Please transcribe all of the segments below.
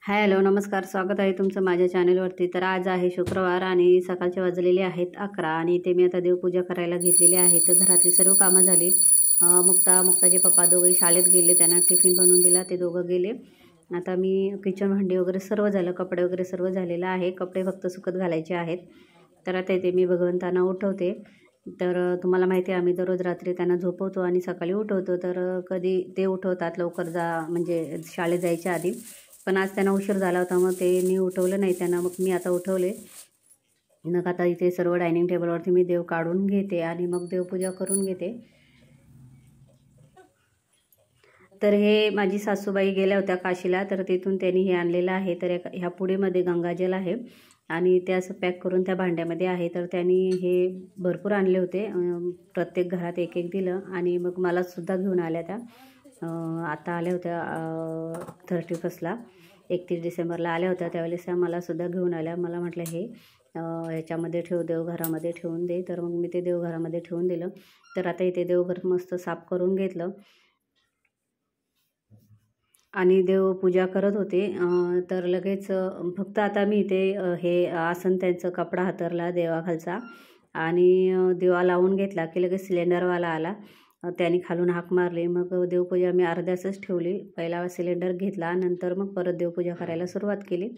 Hi hello नमस्कार, स्वागत आहे तुमचं माझ्या चॅनलवरती। तर आज आहे शुक्रवार आणि सकाळचे वाजलेले आहेत 11 आणि इथे मी आता देवपूजा करायला घेतलेली आहे। तर घरातली सर्व कामं झाली। मुक्ताचे पप्पा दोघे शाळेत गेले, त्यांना टिफिन बनवून दिला, ते दोघं गेले। आता मी किचन भांडी वगैरे सर्व झालं, कपडे वगैरे सर्व झालेलं आहे, कपडे फक्त सुकत घालायचे आहेत। तर आता इथे मी भगवंतांना उठवते। तर तुम्हाला माहिती आहे आम्ही दररोज रात्री त्यांना झोपवतो आणि सकाळी उठवतो। तर कधी ते उठवतात लवकर म्हणजे शाळेत जायच्या आधी, पण आज त्यांना उशीर झाला होता, मग ते मी उठवलं नाही त्यांना, मग मी आता उठवले। मग आता इथे सर्व डायनिंग टेबलवरती मी देव काढून घेते आणि मग देवपूजा करून घेते। तर हे माझी सासूबाई गेल्या होत्या काशीला, तर तिथून त्यांनी हे आणलेलं आहे। तर ह्या पुडीमध्ये गंगाजल आहे आणि ते असं पॅक करून त्या भांड्यामध्ये आहे। तर त्यांनी हे भरपूर आणले होते, प्रत्येक घरात एक एक दिलं आणि मग मला सुद्धा घेऊन आल्या त्या। आता आल्या होत्या 31ला, 31 डिसेंबरला आल्या होत्या, त्यावेळेस त्या मला सुद्धा घेऊन आल्या। मला म्हटलं हे ह्याच्यामध्ये ठेव, देवघरामध्ये ठेवून दे। तर मग मी ते देवघरामध्ये ठेवून दिलं। तर आता इथे देवघर मस्त साफ करून घेतलं आणि देवपूजा करत होते। तर लगेच फक्त आता मी इथे हे आसन त्यांचं कपडा हातरला देवाखालचा आणि दिवा लावून घेतला की लगेच सिलेंडरवाला आला, त्याने खालून हाक मारली। मग देवपूजा मी अर्ध्यासच ठेवली, पहिला सिलेंडर घेतला, नंतर मग परत देवपूजा करायला सुरुवात केली।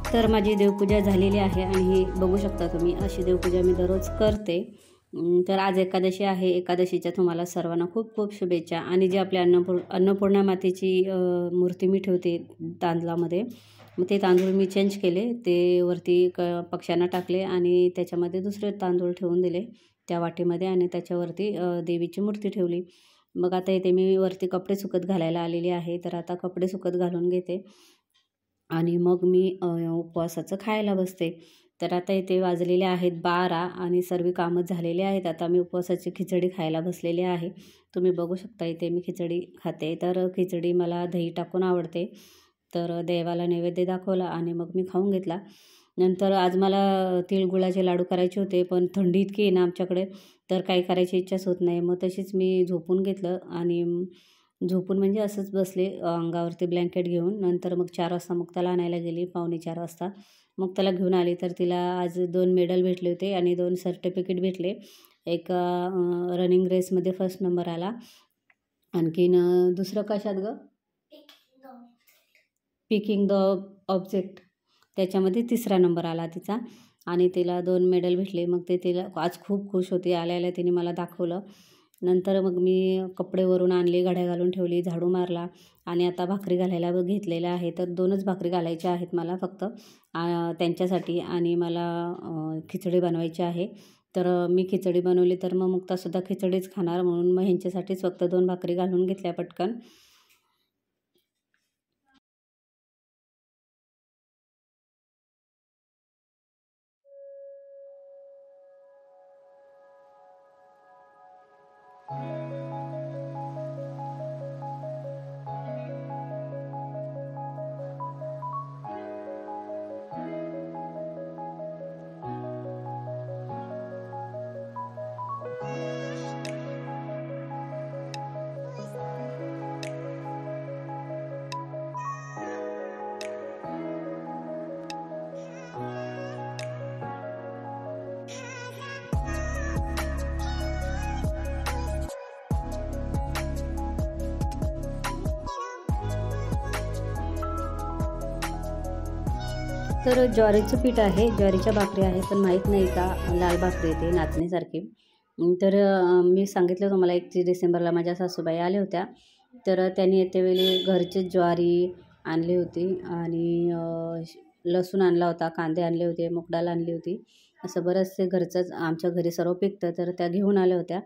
तर माझी देवपूजा झालेली आहे आणि ही बघू शकता तुम्ही, अशी देवपूजा मी दररोज करते। तर आज एकादशी आहे, एकादशीच्या तुम्हाला सर्वांना खूप खूप शुभेच्छा। आणि जी आपल्या अन्नपूर्णा मातेची मूर्ती मी ठेवते तांदळामध्ये, मग ते तांदूळ मी चेंज केले, ते वरती पक्ष्यांना टाकले आणि त्याच्यामध्ये दुसरे तांदूळ ठेवून दिले त्या वाटीमध्ये आणि त्याच्यावरती देवीची मूर्ती ठेवली। मग आता इथे मी वरती कपडे सुकत घालायला आलेली आहे। तर आता कपडे सुकत घालून घेते आणि मग मी उपवासाचं खायला बसते। तर आता इथे वाजलेले आहेत 12 आणि सर्व कामं झालेले आहेत। आता मी उपवासाची खिचडी खायला बसलेले आहे। तुम्ही बघू शकता इथे मी खिचडी खाते। तर खिचडी मला दही टाकून आवडते, तर देवाला नैवेद्य दाखवला आणि मग मी खाऊन घेतला। नंतर आज मला तिळगुळाचे लाडू करायचे होते, पण थंडी इतकी आहे ना आमच्याकडे, तर काही करायची इच्छाच होत नाही। मग तशीच मी झोपून घेतलं आणि झोपून म्हणजे असंच बसले अंगावरती ब्लँकेट घेऊन। नंतर मग 4 वाजता मुक्ताला आणायला गेली, 3:45 वाजता मुक्ताला घेऊन आली। तर तिला आज 2 मेडल भेटले होते आणि 2 सर्टिफिकेट भेटले। एक रनिंग रेसमध्ये फर्स्ट नंबर आला, आणखीन दुसरं कशात गं, पिकिंग द ऑब्जेक्ट, त्याच्यामध्ये 3रा नंबर आला तिचा आणि तिला 2 मेडल भेटले। मग ते तिला आज खूप खुश होती, आल्याला तिने मला दाखवलं। नंतर मग मी कपडे वरून आणले, घड्या घालून ठेवली, झाडू मारला आणि आता भाकरी घालायला घेतलेलं आहे। तर 2च भाकरी घालायच्या आहेत मला फक्त त्यांच्यासाठी, आणि मला खिचडी बनवायची आहे। तर मी खिचडी बनवली, तर मग मुक्तासुद्धा खिचडीच खाणार, म्हणून मग ह्यांच्यासाठीच फक्त 2 भाकरी घालून घेतल्या पटकन। तर ज्वारीचं पीठ आहे, ज्वारीच्या भाकरी आहे, पण माहीत नाही का लाल भाकरी येते नाचणीसारखी. तर मी सांगितलं तुम्हाला 31 डिसेंबरला माझ्या सासूबाई आल्या होत्या. तर त्यांनी येतेवेळी घरची ज्वारी आणली होती आणि लसूण आणला होता, कांदे आणले होते, मूग डाळ आणली होती. असं बरंचसे घरचंच आमच्या घरी सर्व पिकतं, तर त्या घेऊन आल्या होत्या.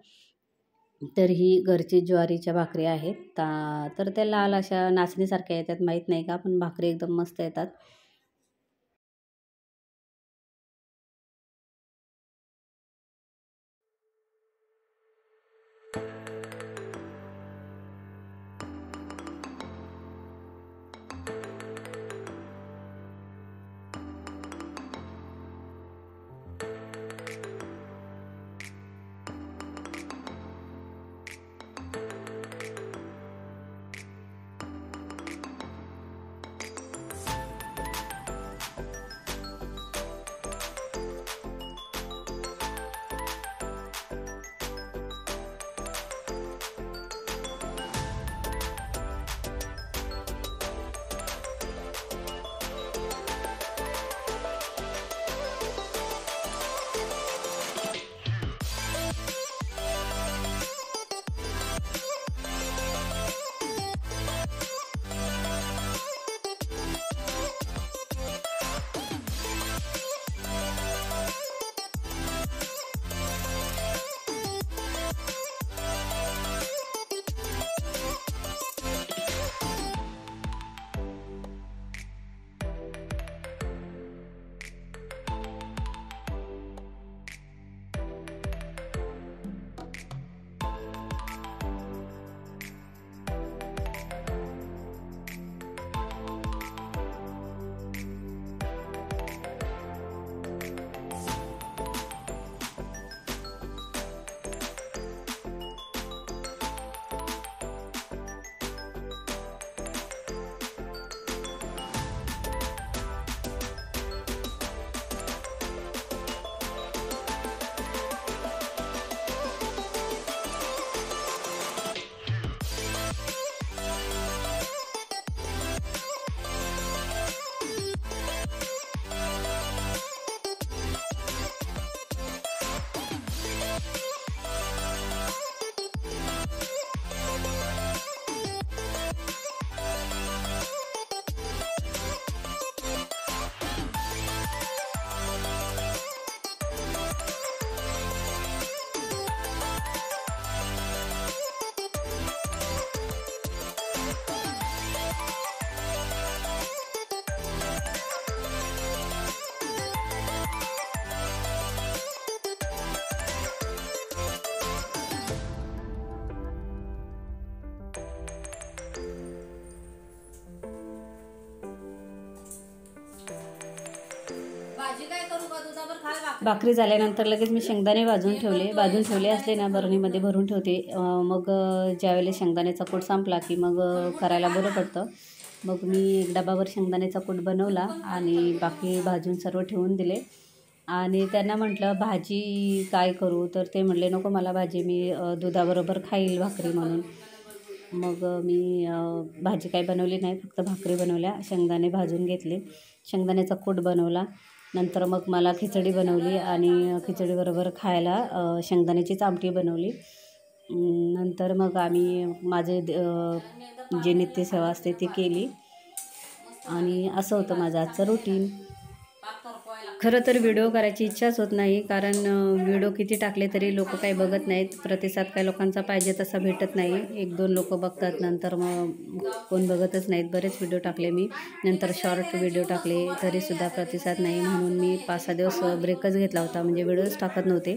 तर ही घरची ज्वारीच्या भाकरी आहेत. तर त्या लाल अशा नाचणीसारख्या येतात, माहीत नाही का, पण भाकरी एकदम मस्त येतात. भाकरी झाल्यानंतर लगेच मी शेंगदाणे भाजून ठेवले असले ना बरणीमध्ये भरून ठेवते. मग ज्यावेळेला शेंगदाण्याचा कूट संपला की मग करायला बरं पडतं. मग मी एक डबाभर शेंगदाण्याचा कूट बनवला आणि बाकी भाजून सर्व ठेवून दिले. आणि त्यांना म्हटलं भाजी काय करू, तर ते म्हटले नको मला भाजी, मी दुधाबरोबर खाईल भाकरी म्हणून. मग मी भाजी काय बनवली नाही, फक्त भाकरी बनवल्या, शेंगदाणे भाजून घेतले, शेंगदाण्याचा कूट बनवला. नंतर मग मला खिचडी बनवली आणि खिचडीबरोबर खायला शेंगदाण्याचीच आमटी बनवली. नंतर मग आम्ही माझे जे नित्यसेवा असते ती केली आणि असं होतं माझं आजचं रुटीन. खरं तर व्हिडिओ करायची इच्छाच होत नाही, कारण व्हिडिओ किती टाकले तरी लोक काही बघत नाहीत. प्रतिसाद काही लोकांचा पाहिजे तसा भेटत नाही. 1-2 लोक बघतात, नंतर मग कोण बघतच नाहीत. बरेच व्हिडिओ टाकले मी, नंतर शॉर्ट व्हिडिओ टाकले तरीसुद्धा प्रतिसाद नाही. म्हणून मी 5-6 दिवस ब्रेकच घेतला होता, म्हणजे व्हिडिओच टाकत नव्हते.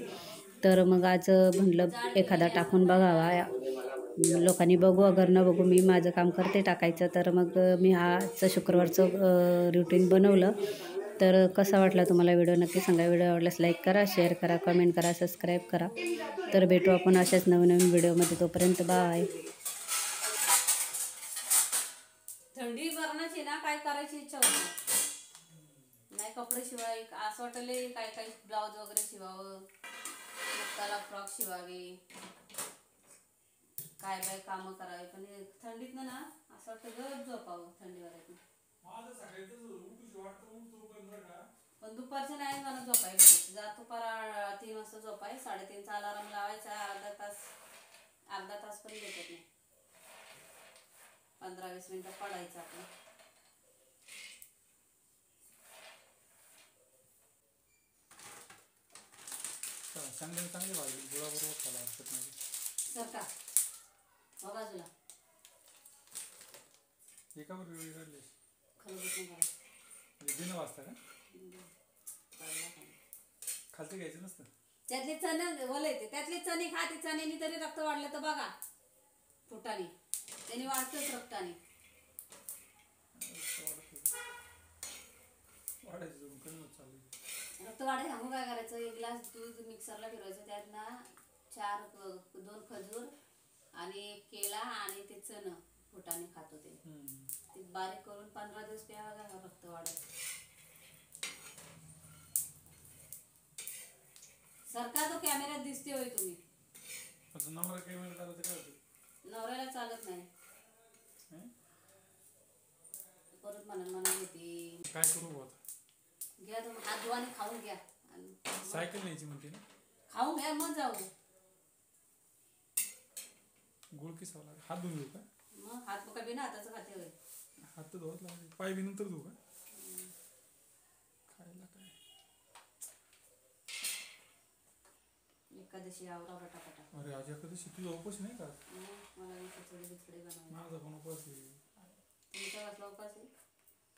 तर मग आज म्हटलं एखादा टाकून बघावा, लोकांनी बघू अगर न बघू, मी माझं काम करते टाकायचं. तर मग मी आजचं शुक्रवारचं रुटीन बनवलं. तर कसा वाटला तुम्हाला व्हिडिओ नक्की सांगा. व्हिडिओ आवडल्यास लाईक करा, शेअर करा, कमेंट करा, सबस्क्राईब करा. तर भेटू आपण अशाच नवीन व्हिडिओमध्ये. तोपर्यंत बाय. थंडी भरण्याची ना काय करायची इच्छा होती नाही. कपडे शिवाय असं वाटले काय काय ब्लाऊज वगैरे शिवावं, त्याला फ्रॉक शिवावे, काय कामं करावे, पण थंडीत ना असं वाटतं गप झोपावं थंडी वाजायची. पण दुपारचं नाही मला झोपाय भेटत. जातो परा 3 वाजता झोपाय, 3:30चा अलार्म लावायचा, अर्धा तास पण भेटत नाही. 15-20 मिनिटं पडायचं आपलं. चांगले भाजी गुळाबरोबर खायला हरकत नाही. सर का हो बाजूला एका बरोबर वेगळी काढली खरबूज नाही करा. बिना वाजता का खालचं घ्यायचं नसतं. त्यातले चणे ओले येते, त्यातले चणे खा. ते चण्यानी तरी रक्त वाढलं तर बघा, फुटाने त्याने वाढतंच रक्ताने. वाढायचं जरून कमी होत चालू. रक्त वाढायचं सांगू काय करायचं, 1 ग्लास दूध मिक्सरला फिरवायचं, त्यात ना 2 खजूर आणि 1 केला आणि ते चणं फुटाने खातो ते बारीक करून 15 दिवस प्यावा, रक्त वाढायचं. सरकार तो कॅमेऱ्यात दिसते होय तुम्ही. नवरा कॅमेरा चालवते काय होतं? नवऱ्याला चालत नाही. परत म्हणा होती काय करू आता? घ्या तुम्ही हात धुवा आणि खाऊन घ्या. सायकल न्यायची म्हणते ना, खाऊन घ्या मग जाऊ. गुळ किसावं लागेल. हात धुवून घेऊ का? मग हात मग बिना हाताचं खाते होय. हात तर धुवत लागेल, पाय बी नंतर धुवू का? खायला काय एकादशी आवरा पटापटा. अरे आज एकादशी तुझा उपास नाही का? मला खिचडी बिचडी बनवायची. माझा पण उपास आहे. तुमचा कसला उपास आहे?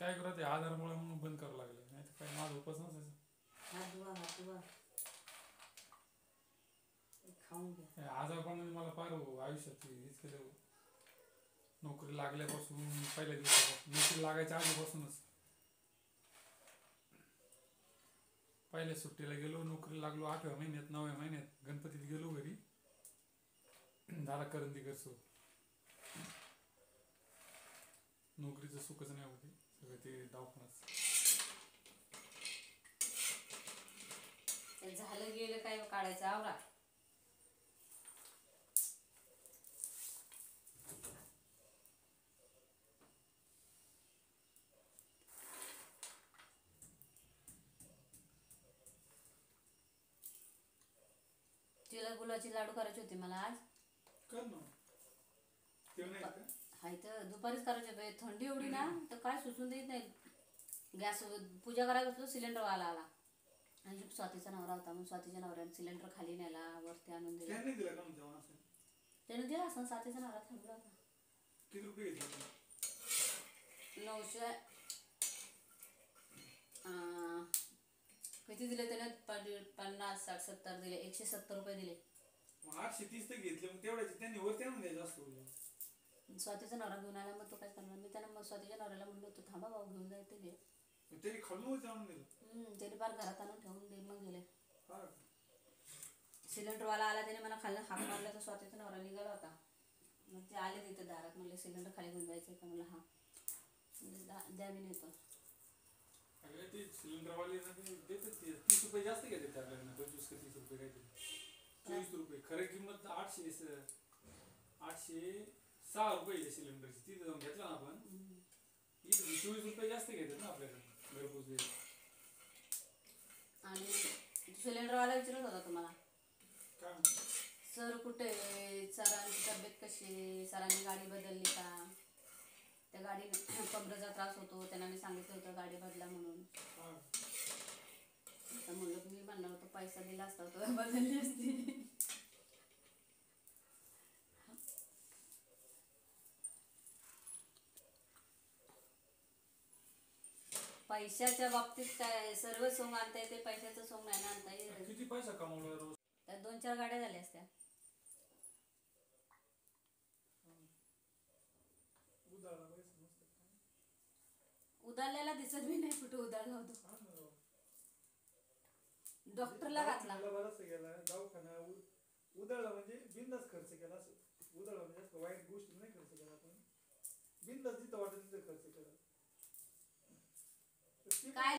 काय करा ते आजारामुळे म्हणून बंद करावं लागलं, नाही तर काय माझा उपास नसायचा. हात धुवा खाऊन घ्या. आजारपणाने मला फार आयुष्यात हेच केलं. नोकरी लागल्यापासून पहिल्या दिवसापासून, नोकरी लागायच्या आधीपासूनच पहिल्या सुट्टीला गेलो, नोकरी लागलो 8व्या महिन्यात 9व्या महिन्यात गणपतीत गेलो घरी, झाला करंदीकर सो. नोकरीचं सुखच नाही होते, सगळं ते दवाखानाच. झालं गेलं काय काढायचं आवरा. तिला गुलाची लाडू करायचे होते मला आज. कर ना. हाय तर दुपारीच करायचे होते. थंडी एवढी ना तर काय सुचून देत नाही. गॅस पूजा करायला बसलो, सिलेंडर वाला आला आणि स्वातीचा नवरा होता, मग स्वातीच्या नवऱ्याने सिलेंडर खाली नेला, वरती आणून दिला. त्याने दिला असं. स्वातीचा नवरा थांबला होता. किती रुपये घेतले? 900 किती दिले त्याने? 50, 60, 70 दिले. 170 रुपये दिले. 830 तर घेतले, मग तेवढ्याचे त्यांनी वरती आणून द्यायचं असतं. स्वातीचा नवरा घेऊन आला, मग तो काय करणार. मी त्यांना मग स्वातीच्या नवऱ्याला म्हणलो होतो थांबा भाऊ घेऊन जायचे घे. त्यांनी खालून आणून दिलं. त्यांनी फार घरात आणून ठेवून दे मग गेले. सिलेंडरवाला आला, त्याने मला खाल्लं हाक मारला, तर स्वातीचा नवरा निघाला होता. मग ते आले तिथे दारात, म्हणले सिलेंडर खाली घेऊन जायचं का? मला हा द्या मी नेतो. ते सिलेंडरवाले ना ते देतात, 30 रुपये जास्त घेतात त्याला, 25 का 30 रुपये काहीतरी. 24 रुपये खरी किंमत 806 रुपये सिलेंडरची. तिथे जाऊन घेतला ना आपण, 24 रुपये जास्त घेतात ना आपल्याकडे घरपोच. आणि सिलेंडरवाला विचारत होता तुम्हाला काय सर कुठे, सरांची तब्येत कशी, सरांनी गाडी बदलली का? त्या गाडीने कमरेचा त्रास होतो, त्यांना मी सांगितलं होतं गाडी बदला म्हणून. तर म्हणलं मी म्हणलं होतं पैसा दिला असता तर बदलली असती. पैशाच्या बाबतीत काय सर्व सोंग आणता येते, पैशाचं सोंग नाही ना आणता येत. किती पैसा कमावला रोज? त्यात 2-4 गाड्या झाल्या असत्या. उदाळलेला दिसत बी नाही कुठे उदाळला होतो. डॉक्टरला घातला बराच गेला दवाखाना. उदाळला म्हणजे बिंदास खर्च केला. उदाळला म्हणजे वाईट गोष्ट नाही खर्च केला, आपण बिंदास जिथं वाटत तिथं खर्च केला. काय